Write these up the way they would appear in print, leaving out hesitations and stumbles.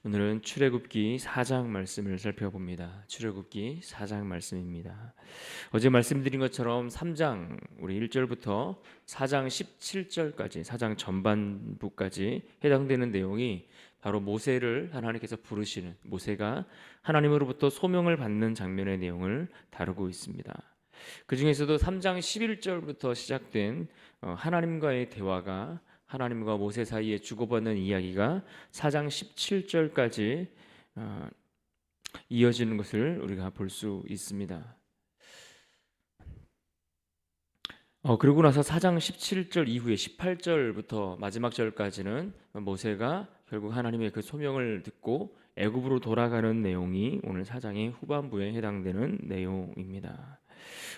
오늘은 출애굽기 4장 말씀을 살펴봅니다. 출애굽기 4장 말씀입니다. 어제 말씀드린 것처럼 3장 우리 1절부터 4장 17절까지 4장 전반부까지 해당되는 내용이 바로 모세를 하나님께서 부르시는, 모세가 하나님으로부터 소명을 받는 장면의 내용을 다루고 있습니다. 그 중에서도 3장 11절부터 시작된 하나님과의 대화가, 하나님과 모세 사이에 주고받는 이야기가 4장 17절까지 이어지는 것을 우리가 볼 수 있습니다. 그러고 나서 4장 17절 이후에 18절부터 마지막 절까지는 모세가 결국 하나님의 그 소명을 듣고 애굽으로 돌아가는 내용이 오늘 4장의 후반부에 해당되는 내용입니다.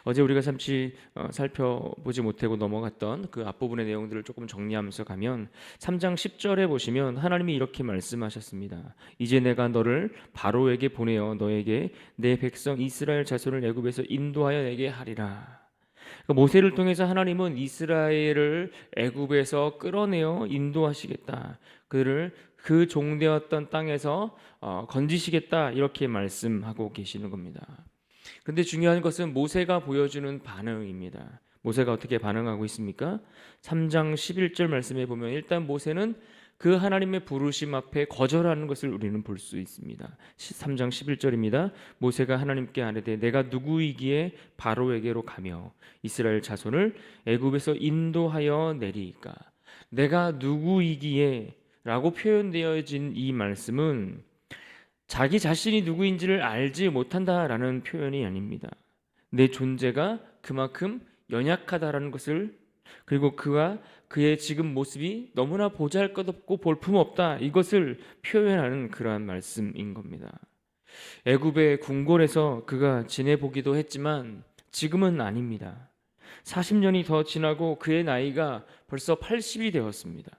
어제 우리가 잠시 살펴보지 못하고 넘어갔던 그 앞부분의 내용들을 조금 정리하면서 가면 3장 10절에 보시면 하나님이 이렇게 말씀하셨습니다. 이제 내가 너를 바로에게 보내어 너에게 내 백성 이스라엘 자손을 애굽에서 인도하여 내게 하리라. 모세를 통해서 하나님은 이스라엘을 애굽에서 끌어내어 인도하시겠다. 그를 그 종되었던 땅에서 건지시겠다. 이렇게 말씀하고 계시는 겁니다. 그런데 중요한 것은 모세가 보여주는 반응입니다. 모세가 어떻게 반응하고 있습니까? 3장 11절 말씀에 보면 일단 모세는 그 하나님의 부르심 앞에 거절하는 것을 우리는 볼 수 있습니다. 3장 11절입니다. 모세가 하나님께 아뢰되 내가 누구이기에 바로에게로 가며 이스라엘 자손을 애굽에서 인도하여 내리이까. 내가 누구이기에 라고 표현되어진 이 말씀은 자기 자신이 누구인지를 알지 못한다라는 표현이 아닙니다. 내 존재가 그만큼 연약하다라는 것을, 그리고 그의 지금 모습이 너무나 보잘것없고 볼품없다, 이것을 표현하는 그러한 말씀인 겁니다. 애굽의 궁궐에서 그가 지내보기도 했지만 지금은 아닙니다. 40년이 더 지나고 그의 나이가 벌써 80이 되었습니다.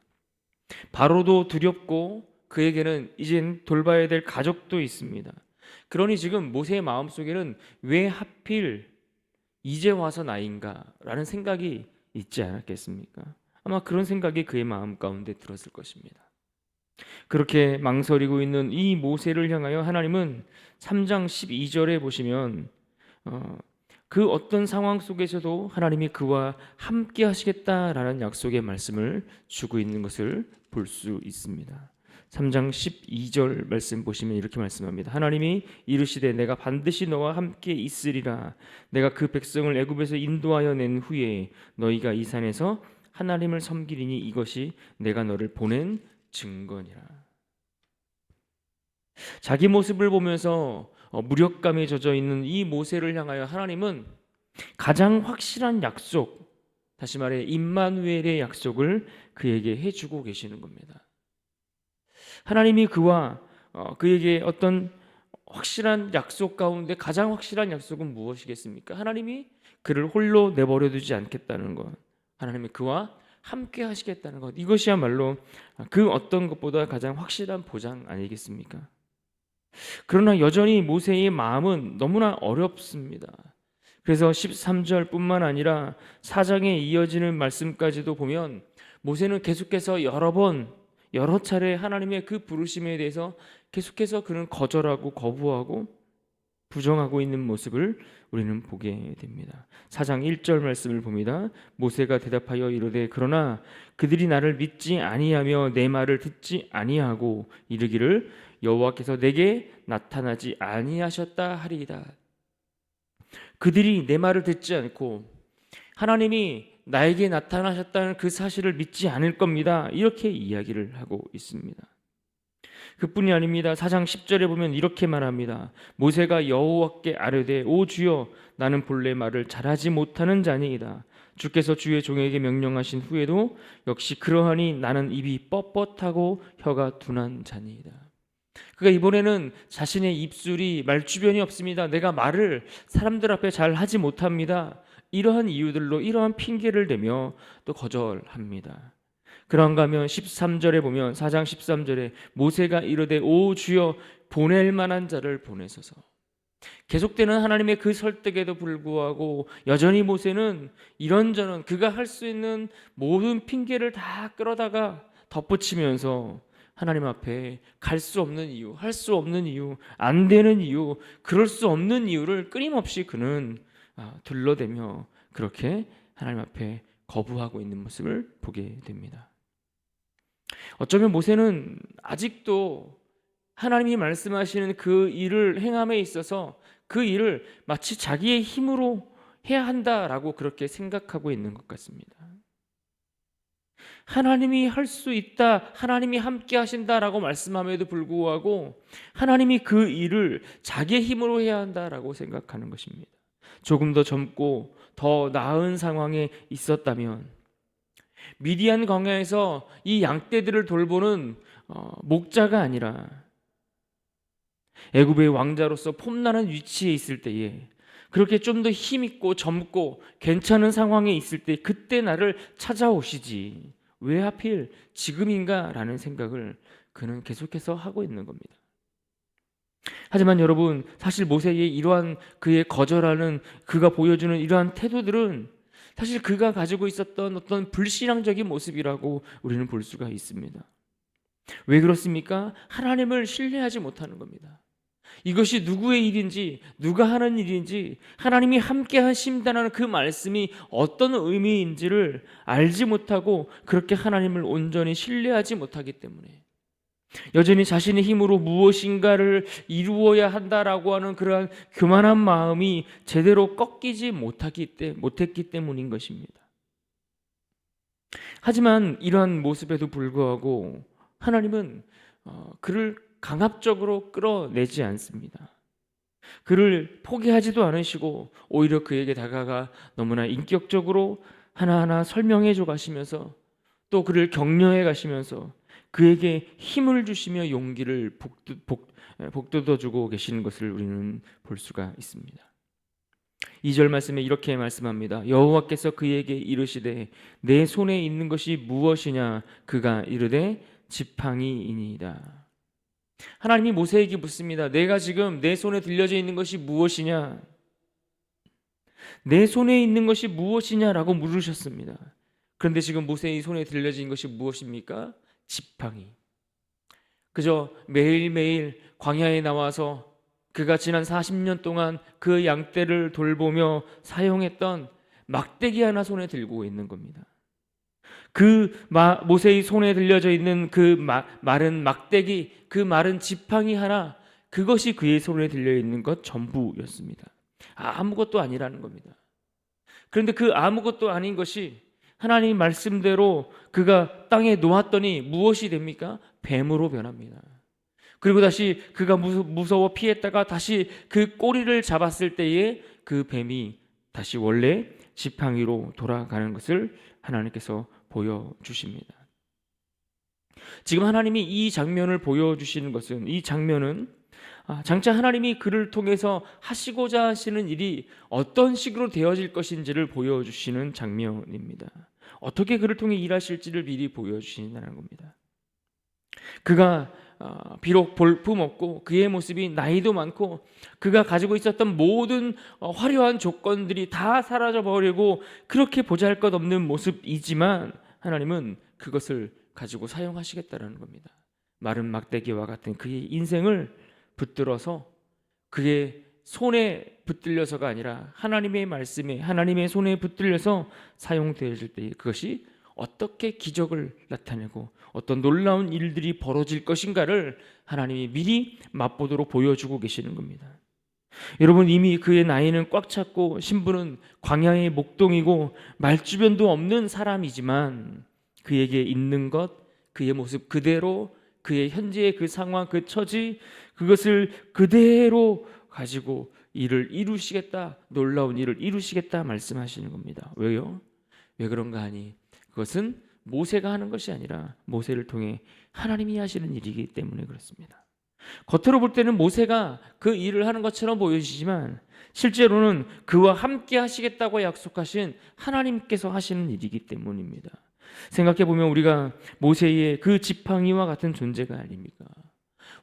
바로도 두렵고 그에게는 이젠 돌봐야 될 가족도 있습니다. 그러니 지금 모세의 마음속에는 왜 하필 이제 와서 나인가 라는 생각이 있지 않았겠습니까? 아마 그런 생각이 그의 마음 가운데 들었을 것입니다. 그렇게 망설이고 있는 이 모세를 향하여 하나님은 3장 12절에 보시면 그 어떤 상황 속에서도 하나님이 그와 함께 하시겠다라는 약속의 말씀을 주고 있는 것을 볼 수 있습니다. 3장 12절 말씀 보시면 이렇게 말씀합니다. 하나님이 이르시되 내가 반드시 너와 함께 있으리라. 내가 그 백성을 애굽에서 인도하여 낸 후에 너희가 이 산에서 하나님을 섬기리니 이것이 내가 너를 보낸 증거니라. 자기 모습을 보면서 무력감에 젖어 있는 이 모세를 향하여 하나님은 가장 확실한 약속, 다시 말해 임마누엘의 약속을 그에게 해주고 계시는 겁니다. 하나님이 그에게 어떤 확실한 약속 가운데 가장 확실한 약속은 무엇이겠습니까? 하나님이 그를 홀로 내버려 두지 않겠다는 것, 하나님이 그와 함께 하시겠다는 것, 이것이야말로 그 어떤 것보다 가장 확실한 보장 아니겠습니까? 그러나 여전히 모세의 마음은 너무나 어렵습니다. 그래서 13절뿐만 아니라 4장에 이어지는 말씀까지도 보면 모세는 계속해서 여러 차례 하나님의 그 부르심에 대해서 계속해서 그는 거절하고 거부하고 부정하고 있는 모습을 우리는 보게 됩니다. 4장 1절 말씀을 봅니다. 모세가 대답하여 이르되 그러나 그들이 나를 믿지 아니하며 내 말을 듣지 아니하고 이르기를 여호와께서 내게 나타나지 아니하셨다 하리이다. 그들이 내 말을 듣지 않고 하나님이 나에게 나타나셨다는 그 사실을 믿지 않을 겁니다. 이렇게 이야기를 하고 있습니다. 그뿐이 아닙니다. 4장 10절에 보면 이렇게 말합니다. 모세가 여호와께 아뢰되 오 주여 나는 본래 말을 잘하지 못하는 자니이다. 주께서 주의 종에게 명령하신 후에도 역시 그러하니 나는 입이 뻣뻣하고 혀가 둔한 자니이다. 그가 이번에는 자신의 입술이 말주변이 없습니다. 내가 말을 사람들 앞에 잘 하지 못합니다. 이러한 이유들로 이러한 핑계를 대며 또 거절합니다. 그런가 하면 13절에 보면 4장 13절에 모세가 이르되 오 주여 보낼 만한 자를 보내소서. 계속되는 하나님의 그 설득에도 불구하고 여전히 모세는 이런저런 그가 할 수 있는 모든 핑계를 다 끌어다가 덧붙이면서 하나님 앞에 갈 수 없는 이유, 할 수 없는 이유, 안 되는 이유, 그럴 수 없는 이유를 끊임없이 그는 둘러대며 그렇게 하나님 앞에 거부하고 있는 모습을 보게 됩니다. 어쩌면 모세는 아직도 하나님이 말씀하시는 그 일을 행함에 있어서 그 일을 마치 자기의 힘으로 해야 한다라고 그렇게 생각하고 있는 것 같습니다. 하나님이 할 수 있다, 하나님이 함께 하신다라고 말씀함에도 불구하고 하나님이 그 일을 자기의 힘으로 해야 한다라고 생각하는 것입니다. 조금 더 젊고 더 나은 상황에 있었다면 미디안 광야에서 이 양떼들을 돌보는 목자가 아니라 애굽의 왕자로서 폼나는 위치에 있을 때에 그렇게 좀 더 힘있고 젊고 괜찮은 상황에 있을 때 그때 나를 찾아오시지 왜 하필 지금인가 라는 생각을 그는 계속해서 하고 있는 겁니다. 하지만 여러분, 사실 모세의 이러한 그의 거절하는 그가 보여주는 이러한 태도들은 사실 그가 가지고 있었던 어떤 불신앙적인 모습이라고 우리는 볼 수가 있습니다. 왜 그렇습니까? 하나님을 신뢰하지 못하는 겁니다. 이것이 누구의 일인지, 누가 하는 일인지, 하나님이 함께 하신다는 그 말씀이 어떤 의미인지를 알지 못하고 그렇게 하나님을 온전히 신뢰하지 못하기 때문에 여전히 자신의 힘으로 무엇인가를 이루어야 한다라고 하는 그러한 교만한 마음이 제대로 꺾이지 못했기 때문인 것입니다. 하지만 이러한 모습에도 불구하고 하나님은 그를 강압적으로 끌어내지 않습니다. 그를 포기하지도 않으시고 오히려 그에게 다가가 너무나 인격적으로 하나하나 설명해 줘 가시면서 또 그를 격려해 가시면서 그에게 힘을 주시며 용기를 복돋워 주고 계시는 것을 우리는 볼 수가 있습니다. 2절 말씀에 이렇게 말씀합니다. 여호와께서 그에게 이르시되 내 손에 있는 것이 무엇이냐? 그가 이르되 지팡이이니이다. 하나님이 모세에게 묻습니다. 내가 지금 내 손에 들려져 있는 것이 무엇이냐? 내 손에 있는 것이 무엇이냐라고 물으셨습니다. 그런데 지금 모세의 손에 들려진 것이 무엇입니까? 지팡이. 그저 매일매일 광야에 나와서 그가 지난 40년 동안 그 양떼를 돌보며 사용했던 막대기 하나 손에 들고 있는 겁니다. 모세의 손에 들려져 있는 그 마른 막대기, 그 마른 지팡이 하나, 그것이 그의 손에 들려 있는 것 전부였습니다. 아무것도 아니라는 겁니다. 그런데 그 아무것도 아닌 것이 하나님 말씀대로 그가 땅에 놓았더니 무엇이 됩니까? 뱀으로 변합니다. 그리고 다시 그가 무서워 피했다가 다시 그 꼬리를 잡았을 때에 그 뱀이 다시 원래 지팡이로 돌아가는 것을 하나님께서 보여주십니다. 지금 하나님이 이 장면을 보여주시는 것은, 이 장면은 장차 하나님이 그를 통해서 하시고자 하시는 일이 어떤 식으로 되어질 것인지를 보여주시는 장면입니다. 어떻게 그를 통해 일하실지를 미리 보여주신다는 겁니다. 그가 비록 볼품없고 그의 모습이 나이도 많고 그가 가지고 있었던 모든 화려한 조건들이 다 사라져버리고 그렇게 보잘것없는 모습이지만 하나님은 그것을 가지고 사용하시겠다는 겁니다. 마른 막대기와 같은 그의 인생을 붙들어서 그의 손에 붙들려서가 아니라 하나님의 말씀에, 하나님의 손에 붙들려서 사용되어질 때 그것이 어떻게 기적을 나타내고 어떤 놀라운 일들이 벌어질 것인가를 하나님이 미리 맛보도록 보여주고 계시는 겁니다. 여러분, 이미 그의 나이는 꽉 찼고 신분은 광야의 목동이고 말주변도 없는 사람이지만 그에게 있는 것, 그의 모습 그대로, 그의 현재의 그 상황, 그 처지, 그것을 그대로 가지고 일을 이루시겠다, 놀라운 일을 이루시겠다 말씀하시는 겁니다. 왜요? 왜 그런가 하니 그것은 모세가 하는 것이 아니라 모세를 통해 하나님이 하시는 일이기 때문에 그렇습니다. 겉으로 볼 때는 모세가 그 일을 하는 것처럼 보여지지만 실제로는 그와 함께 하시겠다고 약속하신 하나님께서 하시는 일이기 때문입니다. 생각해 보면 우리가 모세의 그 지팡이와 같은 존재가 아닙니까?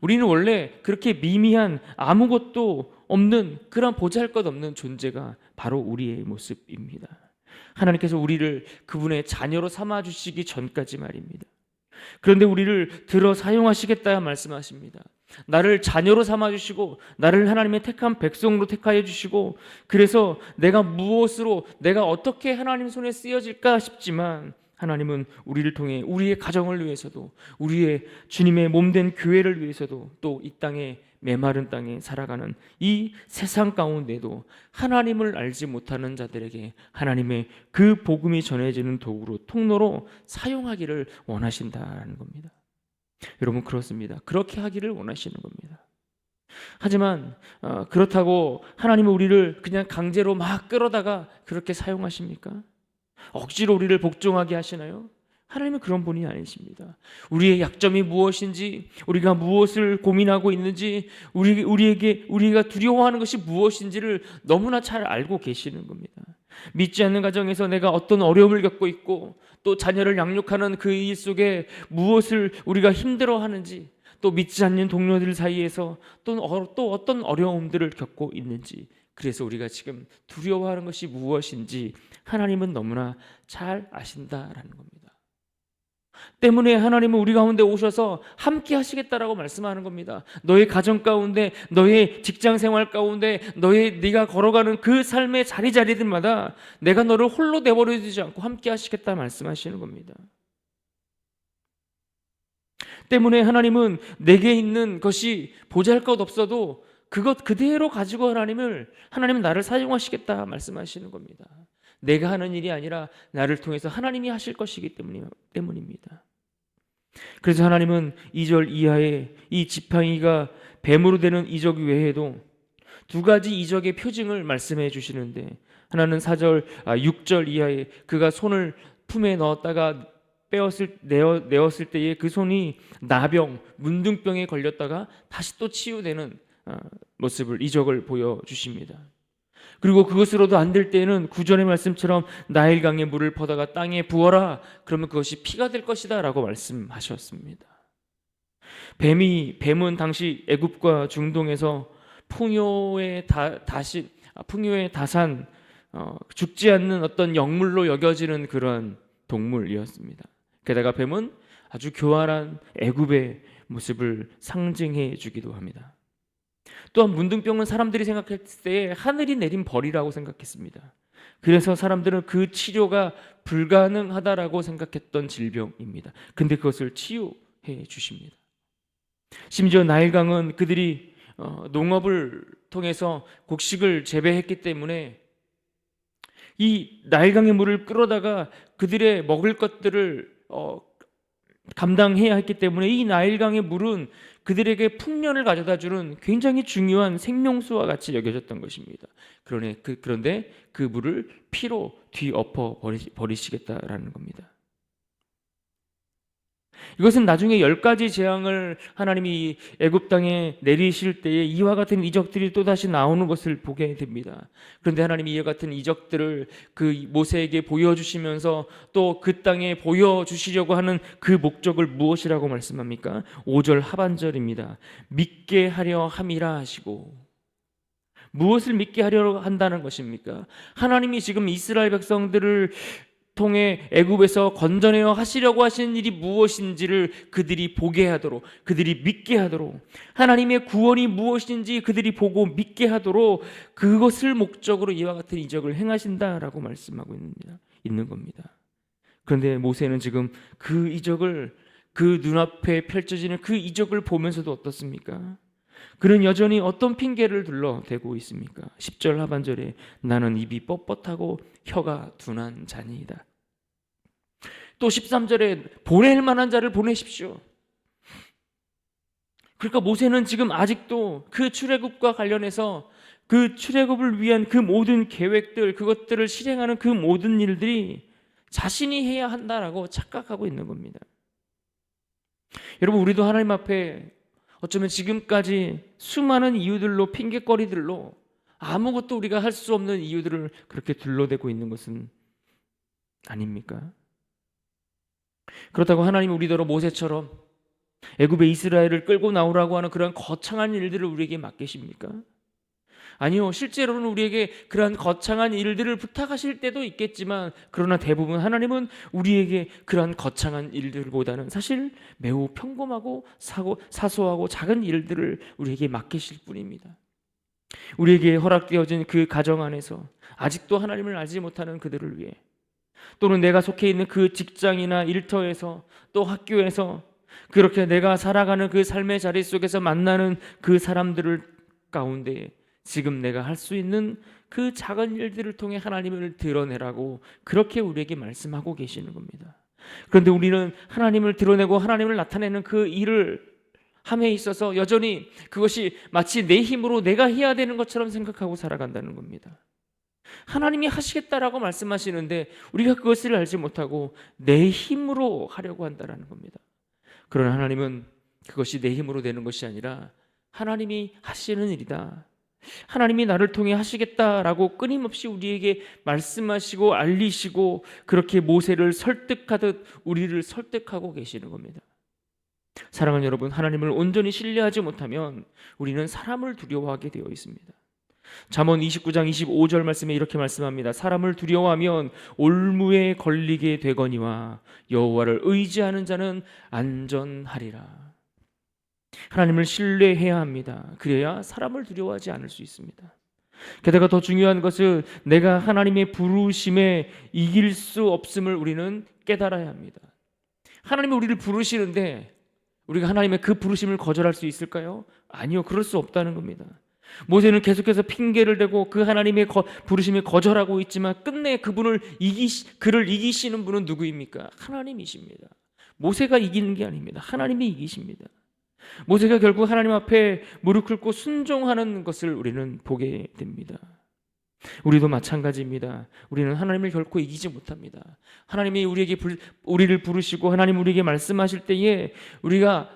우리는 원래 그렇게 미미한 아무것도 없는 그런 보잘것없는 존재가 바로 우리의 모습입니다. 하나님께서 우리를 그분의 자녀로 삼아주시기 전까지 말입니다. 그런데 우리를 들어 사용하시겠다 말씀하십니다. 나를 자녀로 삼아 주시고 나를 하나님의 택한 백성으로 택하여 주시고, 그래서 내가 무엇으로, 내가 어떻게 하나님 손에 쓰여질까 싶지만 하나님은 우리를 통해 우리의 가정을 위해서도, 우리의 주님의 몸된 교회를 위해서도, 또 이 땅에, 메마른 땅에 살아가는 이 세상 가운데도 하나님을 알지 못하는 자들에게 하나님의 그 복음이 전해지는 도구로, 통로로 사용하기를 원하신다는 겁니다. 여러분, 그렇습니다. 그렇게 하기를 원하시는 겁니다. 하지만 그렇다고 하나님은 우리를 그냥 강제로 막 끌어다가 그렇게 사용하십니까? 억지로 우리를 복종하게 하시나요? 하나님은 그런 분이 아니십니다. 우리의 약점이 무엇인지, 우리가 무엇을 고민하고 있는지, 우리가 두려워하는 것이 무엇인지를 너무나 잘 알고 계시는 겁니다. 믿지 않는 가정에서 내가 어떤 어려움을 겪고 있고, 또 자녀를 양육하는 그 일 속에 무엇을 우리가 힘들어하는지, 또 믿지 않는 동료들 사이에서 또 어떤 어려움들을 겪고 있는지, 그래서 우리가 지금 두려워하는 것이 무엇인지 하나님은 너무나 잘 아신다라는 겁니다. 때문에 하나님은 우리 가운데 오셔서 함께 하시겠다라고 말씀하는 겁니다. 너의 가정 가운데, 너의 직장 생활 가운데, 네가 걸어가는 그 삶의 자리자리들마다 내가 너를 홀로 내버려 두지 않고 함께 하시겠다 말씀하시는 겁니다. 때문에 하나님은 내게 있는 것이 보잘것 없어도 그것 그대로 가지고 하나님은 나를 사용하시겠다 말씀하시는 겁니다. 내가 하는 일이 아니라 나를 통해서 하나님이 하실 것이기 때문입니다. 그래서 하나님은 2절 이하에 이 지팡이가 뱀으로 되는 이적 외에도 두 가지 이적의 표징을 말씀해 주시는데, 하나는 6절 이하에 그가 손을 품에 넣었다가 내었을 때에 그 손이 나병, 문둥병에 걸렸다가 다시 또 치유되는 모습을, 이적을 보여주십니다. 그리고 그것으로도 안 될 때에는 9절의 말씀처럼 나일강의 물을 퍼다가 땅에 부어라, 그러면 그것이 피가 될 것이다 라고 말씀하셨습니다. 뱀은 당시 애굽과 중동에서 풍요의 다산, 죽지 않는 어떤 영물로 여겨지는 그런 동물이었습니다. 게다가 뱀은 아주 교활한 애굽의 모습을 상징해 주기도 합니다. 또한 문둥병은 사람들이 생각했을 때 하늘이 내린 벌이라고 생각했습니다. 그래서 사람들은 그 치료가 불가능하다라고 생각했던 질병입니다. 근데 그것을 치유해 주십니다. 심지어 나일강은 그들이 농업을 통해서 곡식을 재배했기 때문에 이 나일강의 물을 끌어다가 그들의 먹을 것들을 감당해야 했기 때문에 이 나일강의 물은 그들에게 풍년을 가져다 주는 굉장히 중요한 생명수와 같이 여겨졌던 것입니다. 그런데 그 물을 피로 뒤엎어 버리시겠다라는 겁니다. 이것은 나중에 10가지 재앙을 하나님이 애굽 땅에 내리실 때에 이와 같은 이적들이 또다시 나오는 것을 보게 됩니다. 그런데 하나님이 이와 같은 이적들을 그 모세에게 보여주시면서 또 그 땅에 보여주시려고 하는 그 목적을 무엇이라고 말씀합니까? 5절 하반절입니다. 믿게 하려 함이라 하시고. 무엇을 믿게 하려 한다는 것입니까? 하나님이 지금 이스라엘 백성들을 통해 애굽에서 건져내어 하시려고 하시는 일이 무엇인지를 그들이 보게 하도록, 그들이 믿게 하도록, 하나님의 구원이 무엇인지 그들이 보고 믿게 하도록 그것을 목적으로 이와 같은 이적을 행하신다라고 말씀하고 있는 겁니다. 그런데 모세는 지금 그 이적을, 그 눈앞에 펼쳐지는 그 이적을 보면서도 어떻습니까? 그는 여전히 어떤 핑계를 둘러대고 있습니까? 10절 하반절에 나는 입이 뻣뻣하고 혀가 둔한 자니이다. 또 13절에 보낼 만한 자를 보내십시오. 그러니까 모세는 지금 아직도 그 출애굽과 관련해서 그 출애굽을 위한 그 모든 계획들, 그것들을 실행하는 그 모든 일들이 자신이 해야 한다라고 착각하고 있는 겁니다. 여러분, 우리도 하나님 앞에 어쩌면 지금까지 수많은 이유들로, 핑계거리들로 아무것도 우리가 할 수 없는 이유들을 그렇게 둘러대고 있는 것은 아닙니까? 그렇다고 하나님이 우리더러 모세처럼 애굽의 이스라엘을 끌고 나오라고 하는 그런 거창한 일들을 우리에게 맡기십니까? 아니요, 실제로는 우리에게 그러한 거창한 일들을 부탁하실 때도 있겠지만, 그러나 대부분 하나님은 우리에게 그러한 거창한 일들보다는 사실 매우 평범하고 사소하고 작은 일들을 우리에게 맡기실 뿐입니다. 우리에게 허락되어진 그 가정 안에서 아직도 하나님을 알지 못하는 그들을 위해, 또는 내가 속해 있는 그 직장이나 일터에서, 또 학교에서, 그렇게 내가 살아가는 그 삶의 자리 속에서 만나는 그 사람들을 가운데 지금 내가 할 수 있는 그 작은 일들을 통해 하나님을 드러내라고 그렇게 우리에게 말씀하고 계시는 겁니다. 그런데 우리는 하나님을 드러내고 하나님을 나타내는 그 일을 함에 있어서 여전히 그것이 마치 내 힘으로 내가 해야 되는 것처럼 생각하고 살아간다는 겁니다. 하나님이 하시겠다라고 말씀하시는데 우리가 그것을 알지 못하고 내 힘으로 하려고 한다는 겁니다. 그러나 하나님은 그것이 내 힘으로 되는 것이 아니라 하나님이 하시는 일이다, 하나님이 나를 통해 하시겠다라고 끊임없이 우리에게 말씀하시고 알리시고, 그렇게 모세를 설득하듯 우리를 설득하고 계시는 겁니다. 사랑하는 여러분, 하나님을 온전히 신뢰하지 못하면 우리는 사람을 두려워하게 되어 있습니다. 잠언 29장 25절 말씀에 이렇게 말씀합니다. 사람을 두려워하면 올무에 걸리게 되거니와 여호와를 의지하는 자는 안전하리라. 하나님을 신뢰해야 합니다. 그래야 사람을 두려워하지 않을 수 있습니다. 게다가 더 중요한 것은 내가 하나님의 부르심에 이길 수 없음을 우리는 깨달아야 합니다. 하나님이 우리를 부르시는데 우리가 하나님의 그 부르심을 거절할 수 있을까요? 아니요, 그럴 수 없다는 겁니다. 모세는 계속해서 핑계를 대고 그 하나님의 부르심에 거절하고 있지만 끝내 그를 이기시는 분은 누구입니까? 하나님이십니다. 모세가 이기는 게 아닙니다. 하나님이 이기십니다. 모세가 결국 하나님 앞에 무릎 꿇고 순종하는 것을 우리는 보게 됩니다. 우리도 마찬가지입니다. 우리는 하나님을 결코 이기지 못합니다. 하나님이 우리를 부르시고 하나님 우리에게 말씀하실 때에 우리가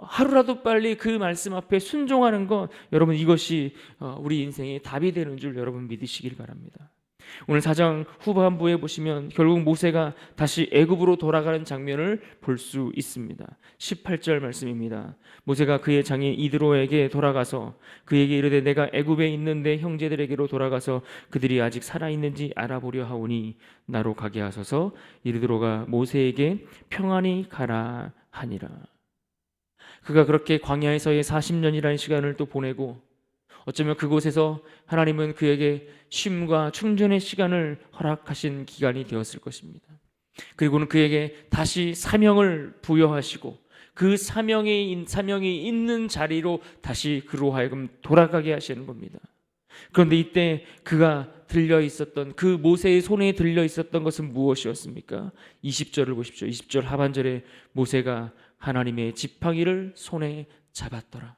하루라도 빨리 그 말씀 앞에 순종하는 것, 여러분 이것이 우리 인생의 답이 되는 줄 여러분 믿으시길 바랍니다. 오늘 4장 후반부에 보시면 결국 모세가 다시 애굽으로 돌아가는 장면을 볼 수 있습니다. 18절 말씀입니다. 모세가 그의 장인 이드로에게 돌아가서 그에게 이르되 내가 애굽에 있는 내 형제들에게로 돌아가서 그들이 아직 살아있는지 알아보려 하오니 나로 가게 하소서. 이드로가 모세에게 평안히 가라 하니라. 그가 그렇게 광야에서의 40년이라는 시간을 또 보내고, 어쩌면 그곳에서 하나님은 그에게 쉼과 충전의 시간을 허락하신 기간이 되었을 것입니다. 그리고는 그에게 다시 사명을 부여하시고 그 사명이 있는 자리로 다시 그로 하여금 돌아가게 하시는 겁니다. 그런데 이때 그가 들려 있었던, 그 모세의 손에 들려 있었던 것은 무엇이었습니까? 20절을 보십시오. 20절 하반절에 모세가 하나님의 지팡이를 손에 잡았더라.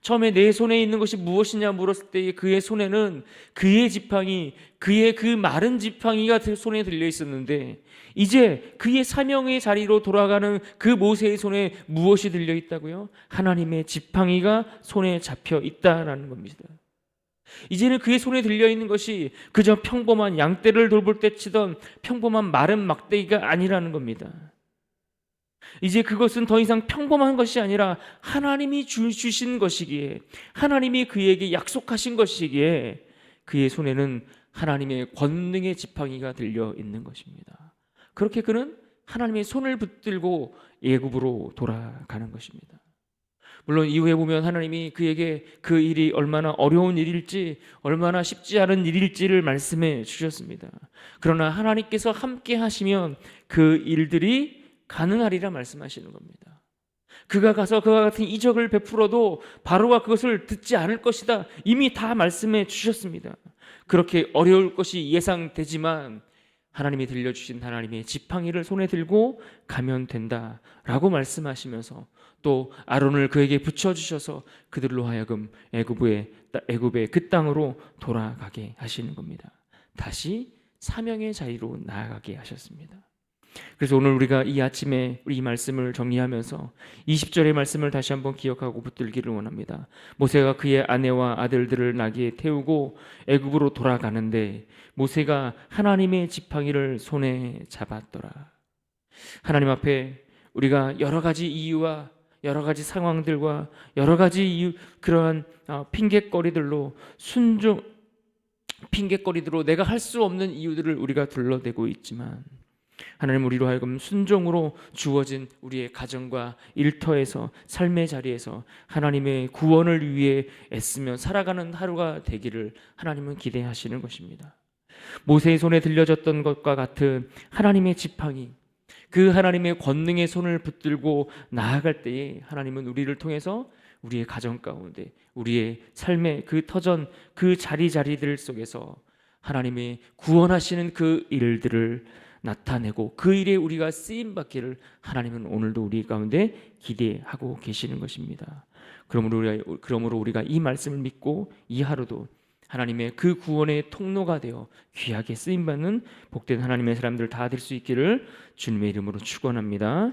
처음에 내 손에 있는 것이 무엇이냐 물었을 때 그의 손에는 그의 지팡이, 그의 그 마른 지팡이가 손에 들려 있었는데, 이제 그의 사명의 자리로 돌아가는 그 모세의 손에 무엇이 들려 있다고요? 하나님의 지팡이가 손에 잡혀 있다라는 겁니다. 이제는 그의 손에 들려 있는 것이 그저 평범한 양떼를 돌볼 때 치던 평범한 마른 막대기가 아니라는 겁니다. 이제 그것은 더 이상 평범한 것이 아니라 하나님이 주신 것이기에, 하나님이 그에게 약속하신 것이기에 그의 손에는 하나님의 권능의 지팡이가 들려 있는 것입니다. 그렇게 그는 하나님의 손을 붙들고 애굽으로 돌아가는 것입니다. 물론 이후에 보면 하나님이 그에게 그 일이 얼마나 어려운 일일지, 얼마나 쉽지 않은 일일지를 말씀해 주셨습니다. 그러나 하나님께서 함께 하시면 그 일들이 가능하리라 말씀하시는 겁니다. 그가 가서 그와 같은 이적을 베풀어도 바로가 그것을 듣지 않을 것이다, 이미 다 말씀해 주셨습니다. 그렇게 어려울 것이 예상되지만 하나님이 들려주신 하나님의 지팡이를 손에 들고 가면 된다라고 말씀하시면서 또 아론을 그에게 붙여주셔서 그들로 하여금 애굽의 그 땅으로 돌아가게 하시는 겁니다. 다시 사명의 자리로 나아가게 하셨습니다. 그래서 오늘 우리가 이 아침에 이 말씀을 정리하면서 20절의 말씀을 다시 한번 기억하고 붙들기를 원합니다. 모세가 그의 아내와 아들들을 나귀에 태우고 애굽으로 돌아가는데 모세가 하나님의 지팡이를 손에 잡았더라. 하나님 앞에 우리가 여러 가지 이유와 여러 가지 상황들과 여러 가지 그러한 핑계거리들로 핑계거리들로 내가 할 수 없는 이유들을 우리가 둘러대고 있지만, 하나님 우리로 하여금 순종으로 주어진 우리의 가정과 일터에서, 삶의 자리에서 하나님의 구원을 위해 애쓰며 살아가는 하루가 되기를 하나님은 기대하시는 것입니다. 모세의 손에 들려졌던 것과 같은 하나님의 지팡이, 그 하나님의 권능의 손을 붙들고 나아갈 때에 하나님은 우리를 통해서 우리의 가정 가운데, 우리의 삶의 그 터전, 그 자리들 속에서 하나님의 구원하시는 그 일들을 나타내고 그 일에 우리가 쓰임받기를 하나님은 오늘도 우리 가운데 기대하고 계시는 것입니다. 그러므로 우리가 이 말씀을 믿고 이 하루도 하나님의 그 구원의 통로가 되어 귀하게 쓰임받는 복된 하나님의 사람들 다 될 수 있기를 주님의 이름으로 축원합니다.